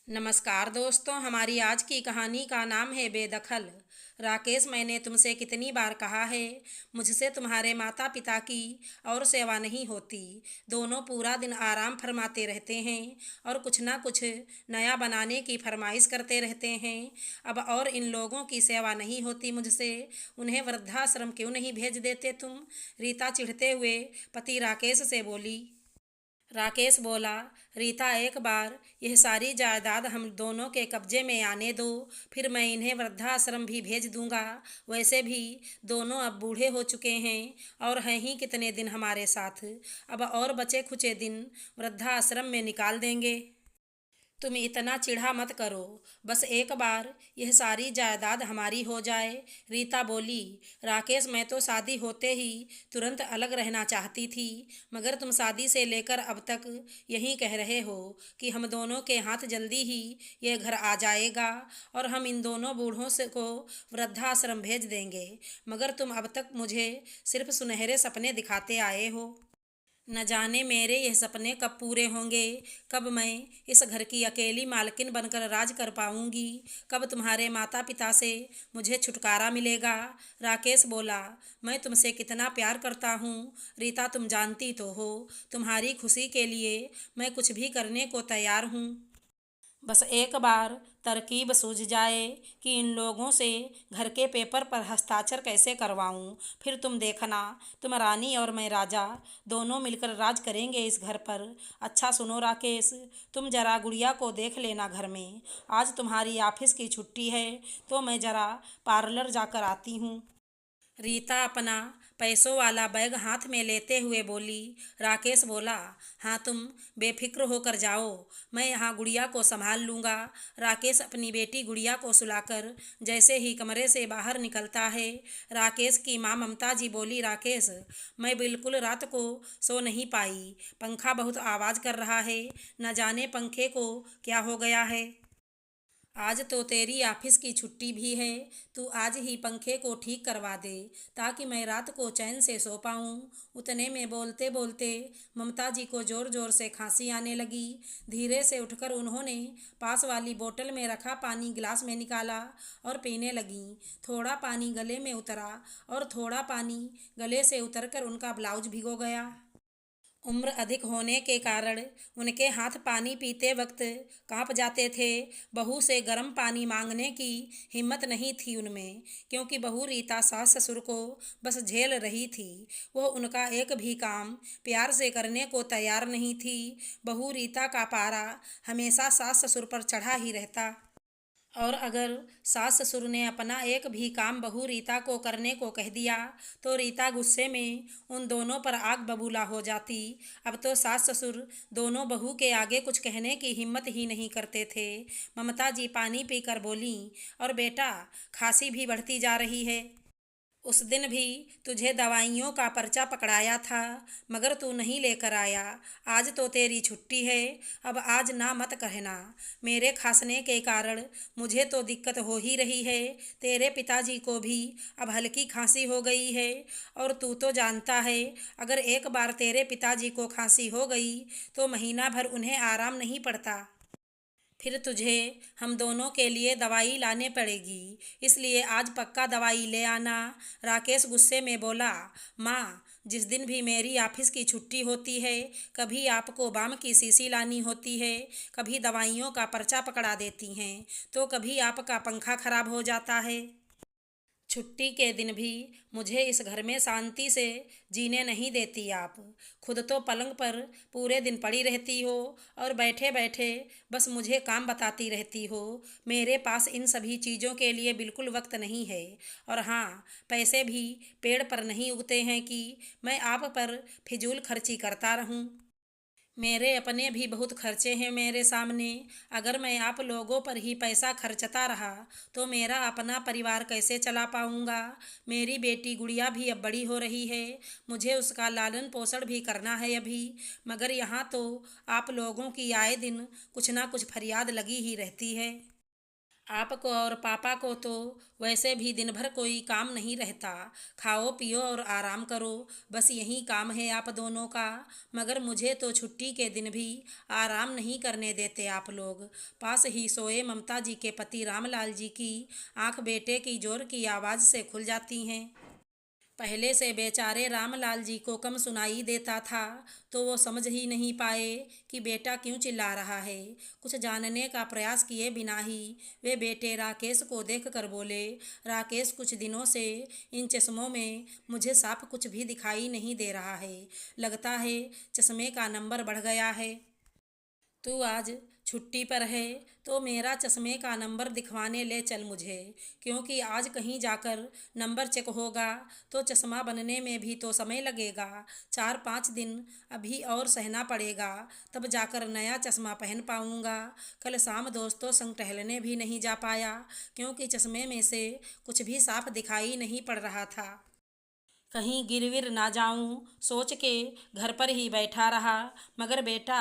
नमस्कार दोस्तों, हमारी आज की कहानी का नाम है बेदखल। राकेश, मैंने तुमसे कितनी बार कहा है, मुझसे तुम्हारे माता पिता की और सेवा नहीं होती। दोनों पूरा दिन आराम फरमाते रहते हैं और कुछ ना कुछ नया बनाने की फरमाइश करते रहते हैं। अब और इन लोगों की सेवा नहीं होती मुझसे, उन्हें वृद्धाश्रम क्यों नहीं भेज देते तुम? रीता चिढ़ते हुए पति राकेश से बोली। राकेश बोला, रीता, एक बार यह सारी जायदाद हम दोनों के कब्जे में आने दो, फिर मैं इन्हें वृद्धाश्रम भी भेज दूंगा। वैसे भी दोनों अब बूढ़े हो चुके हैं और हैं ही कितने दिन हमारे साथ। अब और बचे खुचे दिन वृद्धाश्रम में निकाल देंगे। तुम इतना चिढ़ा मत करो, बस एक बार यह सारी जायदाद हमारी हो जाए। रीता बोली। राकेश, मैं तो शादी होते ही तुरंत अलग रहना चाहती थी, मगर तुम शादी से लेकर अब तक यही कह रहे हो कि हम दोनों के हाथ जल्दी ही ये घर आ जाएगा और हम इन दोनों बूढ़ों से को वृद्धाश्रम भेज देंगे, मगर तुम अब तक मुझे सिर्फ सुनहरे सपने दिखाते आए हो। न जाने मेरे यह सपने कब पूरे होंगे, कब मैं इस घर की अकेली मालकिन बनकर राज कर पाऊंगी, कब तुम्हारे माता पिता से मुझे छुटकारा मिलेगा। राकेश बोला, मैं तुमसे कितना प्यार करता हूँ रीता, तुम जानती तो हो। तुम्हारी खुशी के लिए मैं कुछ भी करने को तैयार हूँ। बस एक बार तरकीब सूझ जाए कि इन लोगों से घर के पेपर पर हस्ताक्षर कैसे करवाऊं, फिर तुम देखना, तुम रानी और मैं राजा दोनों मिलकर राज करेंगे इस घर पर। अच्छा सुनो राकेश, तुम जरा गुड़िया को देख लेना घर में। आज तुम्हारी ऑफिस की छुट्टी है तो मैं जरा पार्लर जाकर आती हूँ। रीता अपना पैसों वाला बैग हाथ में लेते हुए बोली। राकेश बोला, हाँ तुम बेफिक्र होकर जाओ, मैं यहाँ गुड़िया को संभाल लूँगा। राकेश अपनी बेटी गुड़िया को सुलाकर जैसे ही कमरे से बाहर निकलता है, राकेश की माँ ममता जी बोली, राकेश, मैं बिल्कुल रात को सो नहीं पाई, पंखा बहुत आवाज़ कर रहा है, न जाने पंखे को क्या हो गया है। आज तो तेरी ऑफिस की छुट्टी भी है, तू आज ही पंखे को ठीक करवा दे ताकि मैं रात को चैन से सो पाऊँ। उतने में बोलते बोलते ममता जी को ज़ोर ज़ोर से खांसी आने लगी। धीरे से उठकर उन्होंने पास वाली बोतल में रखा पानी गिलास में निकाला और पीने लगी। थोड़ा पानी गले में उतरा और थोड़ा पानी गले से उतरकर उनका ब्लाउज भिगो गया। उम्र अधिक होने के कारण उनके हाथ पानी पीते वक्त कांप जाते थे। बहू से गर्म पानी मांगने की हिम्मत नहीं थी उनमें, क्योंकि बहू रीता सास ससुर को बस झेल रही थी। वो उनका एक भी काम प्यार से करने को तैयार नहीं थी। बहू रीता का पारा हमेशा सास ससुर पर चढ़ा ही रहता। और अगर सास ससुर ने अपना एक भी काम बहू रीता को करने को कह दिया तो रीता गुस्से में उन दोनों पर आग बबूला हो जाती। अब तो सास ससुर दोनों बहू के आगे कुछ कहने की हिम्मत ही नहीं करते थे। ममता जी पानी पीकर बोली, और बेटा, खांसी भी बढ़ती जा रही है। उस दिन भी तुझे दवाइयों का पर्चा पकड़ाया था, मगर तू नहीं लेकर आया। आज तो तेरी छुट्टी है, अब आज ना मत कहना। मेरे खांसने के कारण मुझे तो दिक्कत हो ही रही है, तेरे पिताजी को भी अब हल्की खांसी हो गई है। और तू तो जानता है, अगर एक बार तेरे पिताजी को खांसी हो गई तो महीना भर उन्हें आराम नहीं पड़ता। फिर तुझे हम दोनों के लिए दवाई लाने पड़ेगी, इसलिए आज पक्का दवाई ले आना। राकेश गुस्से में बोला, माँ, जिस दिन भी मेरी ऑफिस की छुट्टी होती है, कभी आपको बाम की शीशी लानी होती है, कभी दवाइयों का पर्चा पकड़ा देती हैं, तो कभी आपका पंखा खराब हो जाता है। छुट्टी के दिन भी मुझे इस घर में शांति से जीने नहीं देती आप। खुद तो पलंग पर पूरे दिन पड़ी रहती हो और बैठे बैठे बस मुझे काम बताती रहती हो। मेरे पास इन सभी चीज़ों के लिए बिल्कुल वक्त नहीं है। और हाँ, पैसे भी पेड़ पर नहीं उगते हैं कि मैं आप पर फिजूल खर्ची करता रहूं। मेरे अपने भी बहुत खर्चे हैं मेरे सामने। अगर मैं आप लोगों पर ही पैसा खर्चता रहा तो मेरा अपना परिवार कैसे चला पाऊंगा? मेरी बेटी गुड़िया भी अब बड़ी हो रही है, मुझे उसका लालन पोषण भी करना है अभी। मगर यहाँ तो आप लोगों की आए दिन कुछ ना कुछ फरियाद लगी ही रहती है। आपको और पापा को तो वैसे भी दिन भर कोई काम नहीं रहता, खाओ पियो और आराम करो, बस यही काम है आप दोनों का। मगर मुझे तो छुट्टी के दिन भी आराम नहीं करने देते आप लोग। पास ही सोए ममता जी के पति रामलाल जी की आंख बेटे की जोर की आवाज़ से खुल जाती हैं। पहले से बेचारे रामलाल जी को कम सुनाई देता था, तो वो समझ ही नहीं पाए कि बेटा क्यों चिल्ला रहा है। कुछ जानने का प्रयास किए बिना ही वे बेटे राकेश को देख कर बोले, राकेश कुछ दिनों से इन चश्मों में मुझे साफ कुछ भी दिखाई नहीं दे रहा है, लगता है चश्मे का नंबर बढ़ गया है। तू आज छुट्टी पर है तो मेरा चश्मे का नंबर दिखवाने ले चल मुझे, क्योंकि आज कहीं जाकर नंबर चेक होगा तो चश्मा बनने में भी तो समय लगेगा। 4-5 दिन अभी और सहना पड़ेगा, तब जाकर नया चश्मा पहन पाऊंगा। कल शाम दोस्तों संग टहलने भी नहीं जा पाया, क्योंकि चश्मे में से कुछ भी साफ दिखाई नहीं पड़ रहा था। कहीं गिर विर ना जाऊं सोच के घर पर ही बैठा रहा। मगर बेटा,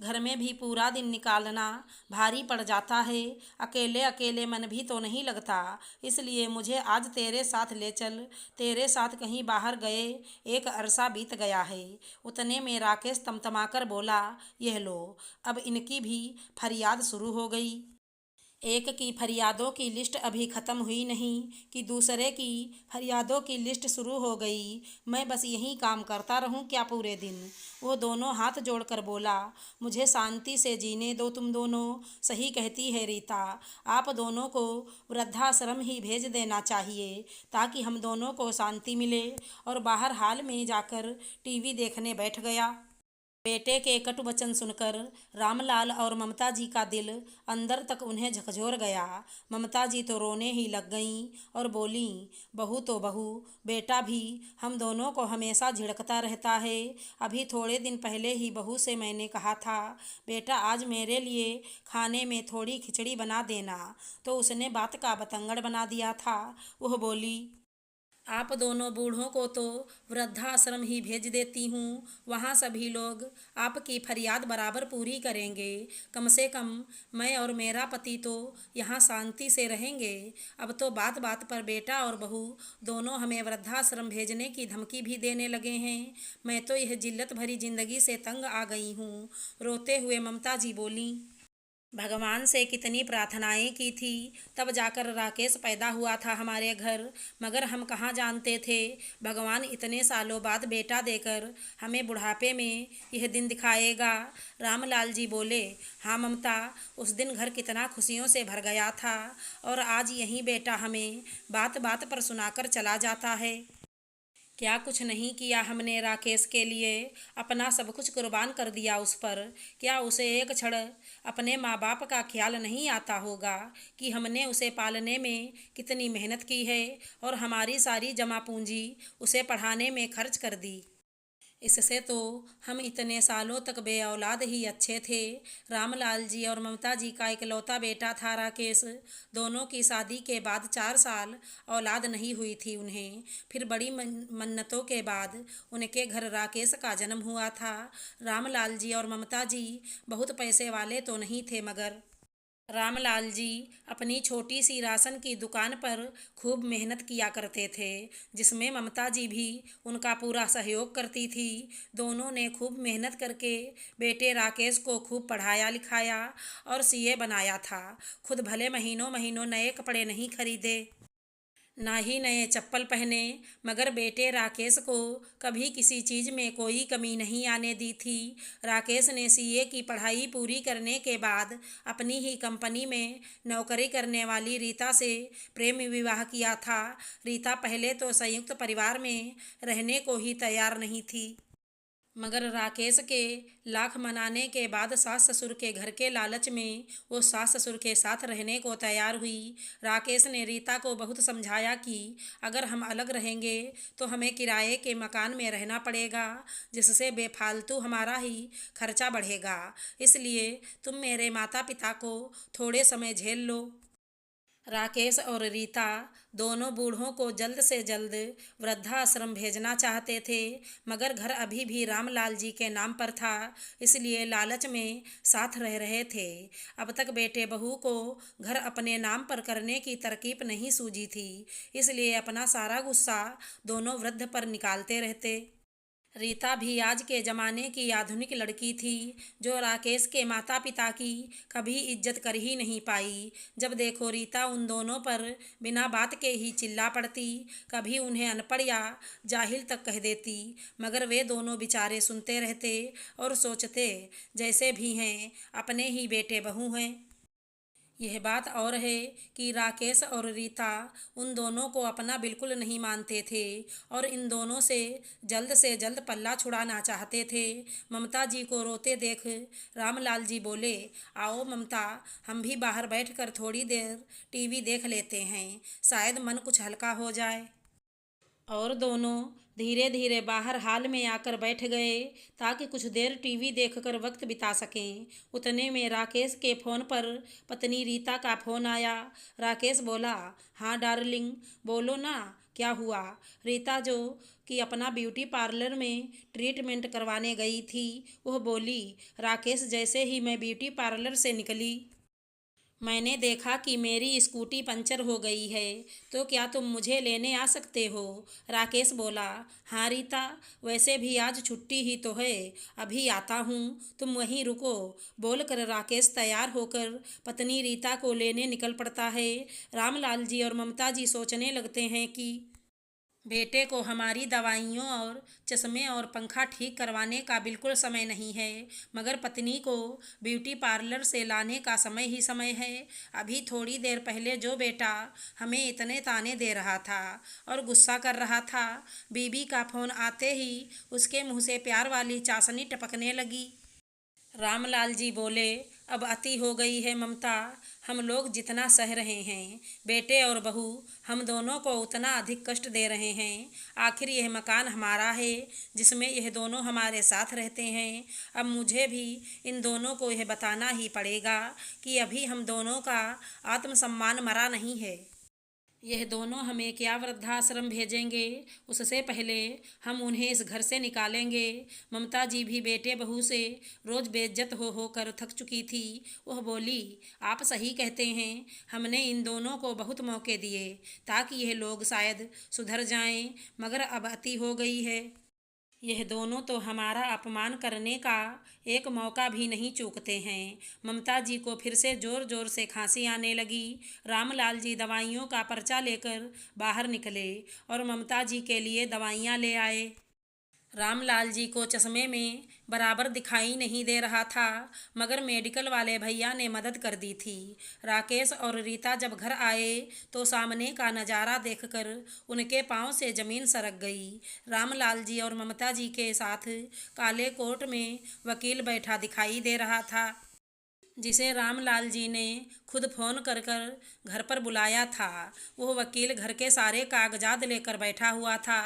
घर में भी पूरा दिन निकालना भारी पड़ जाता है, अकेले अकेले मन भी तो नहीं लगता, इसलिए मुझे आज तेरे साथ ले चल। तेरे साथ कहीं बाहर गए एक अरसा बीत गया है। उतने में राकेश तमतमाकर बोला, यह लो, अब इनकी भी फरियाद शुरू हो गई। एक की फरियादों की लिस्ट अभी ख़त्म हुई नहीं कि दूसरे की फरियादों की लिस्ट शुरू हो गई। मैं बस यही काम करता रहूं क्या पूरे दिन? वो दोनों हाथ जोड़कर बोला, मुझे शांति से जीने दो तुम दोनों। सही कहती है रीता, आप दोनों को वृद्धाश्रम ही भेज देना चाहिए ताकि हम दोनों को शांति मिले। और बाहर हाल में जाकर टीवी देखने बैठ गया। बेटे के कटु वचन सुनकर रामलाल और ममता जी का दिल अंदर तक उन्हें झकझोर गया। ममता जी तो रोने ही लग गईं और बोलीं, बहू तो बहू, बेटा भी हम दोनों को हमेशा झिड़कता रहता है। अभी थोड़े दिन पहले ही बहू से मैंने कहा था, बेटा आज मेरे लिए खाने में थोड़ी खिचड़ी बना देना, तो उसने बात का बतंगड़ बना दिया था। वह बोली, आप दोनों बूढ़ों को तो वृद्धाश्रम ही भेज देती हूँ, वहाँ सभी लोग आपकी फरियाद बराबर पूरी करेंगे। कम से कम मैं और मेरा पति तो यहाँ शांति से रहेंगे। अब तो बात बात पर बेटा और बहू दोनों हमें वृद्धाश्रम भेजने की धमकी भी देने लगे हैं। मैं तो यह जिल्लत भरी जिंदगी से तंग आ गई हूँ। रोते हुए ममता जी बोली, भगवान से कितनी प्रार्थनाएं की थी, तब जाकर राकेश पैदा हुआ था हमारे घर। मगर हम कहाँ जानते थे भगवान इतने सालों बाद बेटा देकर हमें बुढ़ापे में यह दिन दिखाएगा। रामलाल जी बोले, हाँ ममता, उस दिन घर कितना खुशियों से भर गया था, और आज यही बेटा हमें बात बात पर सुनाकर चला जाता है। क्या कुछ नहीं किया हमने राकेश के लिए, अपना सब कुछ कुर्बान कर दिया उस पर। क्या उसे एक क्षण अपने माँ बाप का ख्याल नहीं आता होगा कि हमने उसे पालने में कितनी मेहनत की है और हमारी सारी जमा पूंजी उसे पढ़ाने में खर्च कर दी। इससे तो हम इतने सालों तक बे औलाद ही अच्छे थे। रामलाल जी और ममता जी का इकलौता बेटा था राकेश। दोनों की शादी के बाद 4 साल औलाद नहीं हुई थी उन्हें। फिर बड़ी मन्नतों के बाद उनके घर राकेश का जन्म हुआ था। रामलाल जी और ममता जी बहुत पैसे वाले तो नहीं थे, मगर रामलाल जी अपनी छोटी सी राशन की दुकान पर खूब मेहनत किया करते थे, जिसमें ममता जी भी उनका पूरा सहयोग करती थी। दोनों ने खूब मेहनत करके बेटे राकेश को खूब पढ़ाया लिखाया और सीए बनाया था। खुद भले महीनों महीनों नए कपड़े नहीं खरीदे, ना ही नए चप्पल पहने, मगर बेटे राकेश को कभी किसी चीज़ में कोई कमी नहीं आने दी थी। राकेश ने सीए की पढ़ाई पूरी करने के बाद अपनी ही कंपनी में नौकरी करने वाली रीता से प्रेम विवाह किया था। रीता पहले तो संयुक्त परिवार में रहने को ही तैयार नहीं थी, मगर राकेश के लाख मनाने के बाद सास ससुर के घर के लालच में वो सास ससुर के साथ रहने को तैयार हुई। राकेश ने रीता को बहुत समझाया कि अगर हम अलग रहेंगे तो हमें किराए के मकान में रहना पड़ेगा, जिससे बेफालतू हमारा ही खर्चा बढ़ेगा। इसलिए तुम मेरे माता पिता को थोड़े समय झेल लो। राकेश और रीता दोनों बूढ़ों को जल्द से जल्द वृद्धाश्रम भेजना चाहते थे, मगर घर अभी भी रामलाल जी के नाम पर था, इसलिए लालच में साथ रह रहे थे। अब तक बेटे बहू को घर अपने नाम पर करने की तरकीब नहीं सूझी थी, इसलिए अपना सारा गुस्सा दोनों वृद्ध पर निकालते रहते। रीता भी आज के ज़माने की आधुनिक लड़की थी, जो राकेश के माता पिता की कभी इज्जत कर ही नहीं पाई। जब देखो रीता उन दोनों पर बिना बात के ही चिल्ला पड़ती, कभी उन्हें अनपढ़ या जाहिल तक कह देती, मगर वे दोनों बेचारे सुनते रहते और सोचते जैसे भी हैं अपने ही बेटे बहू हैं। यह बात और है कि राकेश और रीता उन दोनों को अपना बिल्कुल नहीं मानते थे और इन दोनों से जल्द पल्ला छुड़ाना चाहते थे। ममता जी को रोते देख रामलाल जी बोले, आओ ममता, हम भी बाहर बैठकर थोड़ी देर टीवी देख लेते हैं, शायद मन कुछ हल्का हो जाए। और दोनों धीरे धीरे बाहर हाल में आकर बैठ गए ताकि कुछ देर टीवी देखकर वक्त बिता सकें। उतने में राकेश के फ़ोन पर पत्नी रीता का फ़ोन आया। राकेश बोला, हाँ डार्लिंग, बोलो ना, क्या हुआ। रीता जो कि अपना ब्यूटी पार्लर में ट्रीटमेंट करवाने गई थी, वह बोली, राकेश, जैसे ही मैं ब्यूटी पार्लर से निकली मैंने देखा कि मेरी स्कूटी पंचर हो गई है, तो क्या तुम मुझे लेने आ सकते हो। राकेश बोला, हाँ रीता, वैसे भी आज छुट्टी ही तो है, अभी आता हूँ, तुम वहीं रुको। बोलकर राकेश तैयार होकर पत्नी रीता को लेने निकल पड़ता है। रामलाल जी और ममता जी सोचने लगते हैं कि बेटे को हमारी दवाइयों और चश्मे और पंखा ठीक करवाने का बिल्कुल समय नहीं है, मगर पत्नी को ब्यूटी पार्लर से लाने का समय ही समय है। अभी थोड़ी देर पहले जो बेटा हमें इतने ताने दे रहा था और गुस्सा कर रहा था, बीबी का फ़ोन आते ही उसके मुंह से प्यार वाली चाशनी टपकने लगी। रामलाल जी बोले, अब अति हो गई है ममता, हम लोग जितना सह रहे हैं, बेटे और बहू हम दोनों को उतना अधिक कष्ट दे रहे हैं। आखिर यह मकान हमारा है, जिसमें यह दोनों हमारे साथ रहते हैं। अब मुझे भी इन दोनों को यह बताना ही पड़ेगा कि अभी हम दोनों का आत्मसम्मान मरा नहीं है। यह दोनों हमें क्या वृद्धाश्रम भेजेंगे, उससे पहले हम उन्हें इस घर से निकालेंगे। ममता जी भी बेटे बहू से रोज बेइज्जत हो कर थक चुकी थी। वह बोली, आप सही कहते हैं, हमने इन दोनों को बहुत मौके दिए ताकि यह लोग शायद सुधर जाएं, मगर अब अति हो गई है। यह दोनों तो हमारा अपमान करने का एक मौका भी नहीं चूकते हैं। ममता जी को फिर से जोर जोर से खांसी आने लगी। रामलाल जी दवाइयों का पर्चा लेकर बाहर निकले और ममता जी के लिए दवाइयाँ ले आए। रामलाल जी को चश्मे में बराबर दिखाई नहीं दे रहा था, मगर मेडिकल वाले भैया ने मदद कर दी थी। राकेश और रीता जब घर आए तो सामने का नज़ारा देखकर उनके पांव से ज़मीन सरक गई। रामलाल जी और ममता जी के साथ काले कोट में वकील बैठा दिखाई दे रहा था, जिसे रामलाल जी ने खुद फ़ोन कर कर घर पर बुलाया था। वह वकील घर के सारे कागजात लेकर बैठा हुआ था।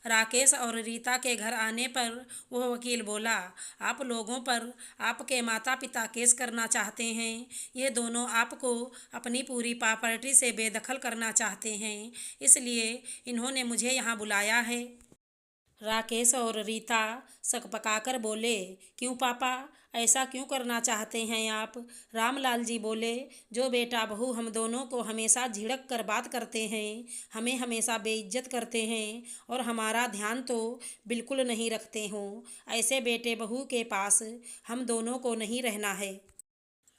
राकेश और रीता के घर आने पर वह वकील बोला, आप लोगों पर आपके माता पिता केस करना चाहते हैं। ये दोनों आपको अपनी पूरी प्रॉपर्टी से बेदखल करना चाहते हैं, इसलिए इन्होंने मुझे यहाँ बुलाया है। राकेश और रीता सकपकाकर बोले, क्यों पापा, ऐसा क्यों करना चाहते हैं आप। रामलाल जी बोले, जो बेटा बहू हम दोनों को हमेशा झिड़क कर बात करते हैं, हमें हमेशा बेइज्जत करते हैं और हमारा ध्यान तो बिल्कुल नहीं रखते हों, ऐसे बेटे बहू के पास हम दोनों को नहीं रहना है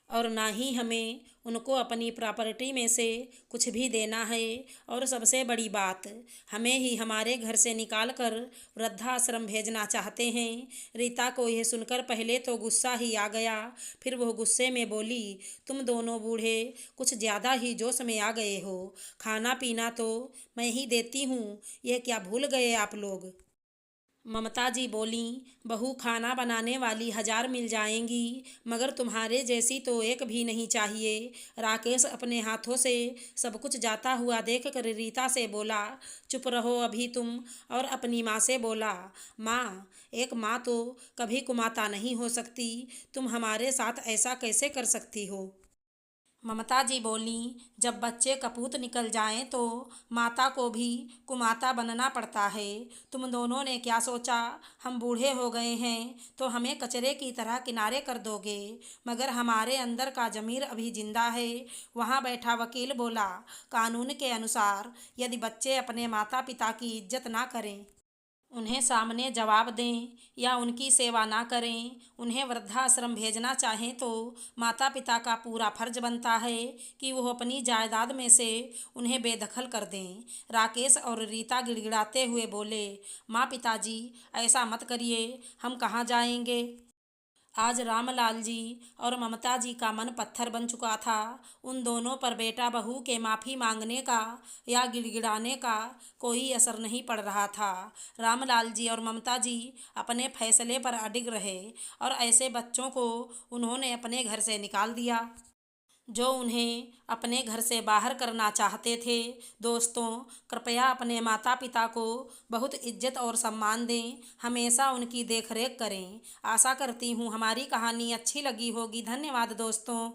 और ना ही हमें उनको अपनी प्रॉपर्टी में से कुछ भी देना है। और सबसे बड़ी बात, हमें ही हमारे घर से निकाल कर वृद्धाश्रम भेजना चाहते हैं। रीता को यह सुनकर पहले तो गुस्सा ही आ गया, फिर वह गुस्से में बोली, तुम दोनों बूढ़े कुछ ज़्यादा ही जोश में आ गए हो। खाना पीना तो मैं ही देती हूँ, यह क्या भूल गए आप लोग। ममता जी बोलीं, बहू खाना बनाने वाली 1000 मिल जाएंगी, मगर तुम्हारे जैसी तो एक भी नहीं चाहिए। राकेश अपने हाथों से सब कुछ जाता हुआ देख कर रीता से बोला, चुप रहो अभी तुम, और अपनी माँ से बोला, माँ, एक माँ तो कभी कुमाता नहीं हो सकती, तुम हमारे साथ ऐसा कैसे कर सकती हो। ममता जी बोलीं, जब बच्चे कपूत निकल जाएं तो माता को भी कुमाता बनना पड़ता है। तुम दोनों ने क्या सोचा, हम बूढ़े हो गए हैं तो हमें कचरे की तरह किनारे कर दोगे? मगर हमारे अंदर का जमीर अभी जिंदा है। वहाँ बैठा वकील बोला, कानून के अनुसार यदि बच्चे अपने माता पिता की इज्जत ना करें, उन्हें सामने जवाब दें या उनकी सेवा ना करें, उन्हें वृद्धाश्रम भेजना चाहें तो माता पिता का पूरा फर्ज बनता है कि वो अपनी जायदाद में से उन्हें बेदखल कर दें। राकेश और रीता गिड़गिड़ाते हुए बोले, माँ पिताजी ऐसा मत करिए, हम कहाँ जाएंगे? आज रामलाल जी और ममता जी का मन पत्थर बन चुका था। उन दोनों पर बेटा बहू के माफ़ी मांगने का या गिड़गिड़ाने का कोई असर नहीं पड़ रहा था। रामलाल जी और ममता जी अपने फैसले पर अडिग रहे और ऐसे बच्चों को उन्होंने अपने घर से निकाल दिया जो उन्हें अपने घर से बाहर करना चाहते थे। दोस्तों, कृपया अपने माता पिता को बहुत इज्जत और सम्मान दें, हमेशा उनकी देखरेख करें। आशा करती हूँ हमारी कहानी अच्छी लगी होगी। धन्यवाद दोस्तों।